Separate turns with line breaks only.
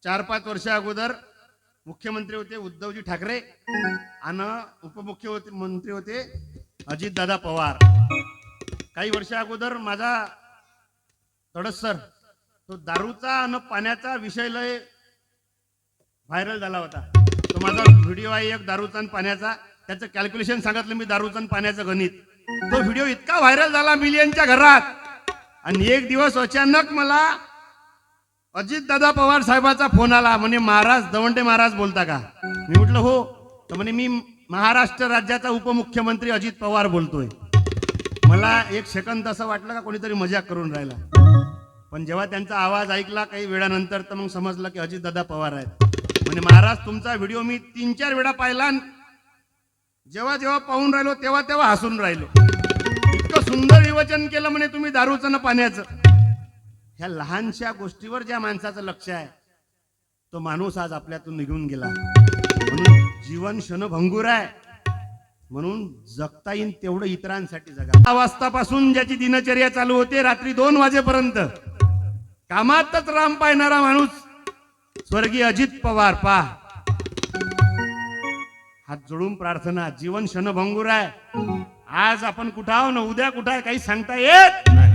4-5 वर्षा अगोदर मुख्यमंत्री होते उद्धवजी ठाकरे आणि उपमुख्यमंत्री होते अजितदादा पवार. काही वर्षा अगोदर माझा तडस सर तो दारूचा आणि पाण्याचा विषय लय व्हायरल झाला होता. तो माझा व्हिडिओ आहे एक दारूचा आणि पाण्याचा, त्याचं कॅल्क्युलेशन सांगितलं मी दारूचा आणि पाण्याचं गणित. तो व्हिडिओ इतका व्हायरल झाला मिलियनच्या घरात. आणि एक दिवस अचानक मला अजितदादा पवार साहेबाचा फोन आला. म्हणे महाराज दवंडे महाराज बोलता का? मी म्हटलं हो. तर म्हणे मी महाराष्ट्र राज्याचा उपमुख्यमंत्री अजित पवार बोलतोय. मला एक सेकंद असं वाटलं का कोणीतरी मजाक करून राहिला, पण जेव्हा त्यांचा आवाज ऐकला काही वेळानंतर तर मग समजलं की अजितदादा पवार आहेत. म्हणे महाराज तुमचा व्हिडिओ मी 3-4 वेळा पाहिला, जेव्हा जेव्हा पाहून राहिलो तेव्हा तेव्हा हसून राहिलो. इतकं सुंदर विवचन केलं म्हणे तुम्ही दारूचं ना पाण्याचं. ह्या लहानशा गोष्टीवर ज्या माणसाचं लक्ष आहे तो माणूस आज आपल्यातून निघून गेला. म्हणून जीवन क्षणभंगूर आहे, म्हणून जगता येईल तेवढं इतरांसाठी जगा. 6 वाजतापासून ज्याची दिनचर्या चालू होते रात्री 2 वाजेपर्यंत कामातच राम पाहणारा माणूस स्वर्गीय अजित पवार. पा हात जोडून प्रार्थना, जीवन क्षणभंगूर आहे. आज आपण कुठं आहो ना उद्या कुठं आहे काही सांगता येत नाही.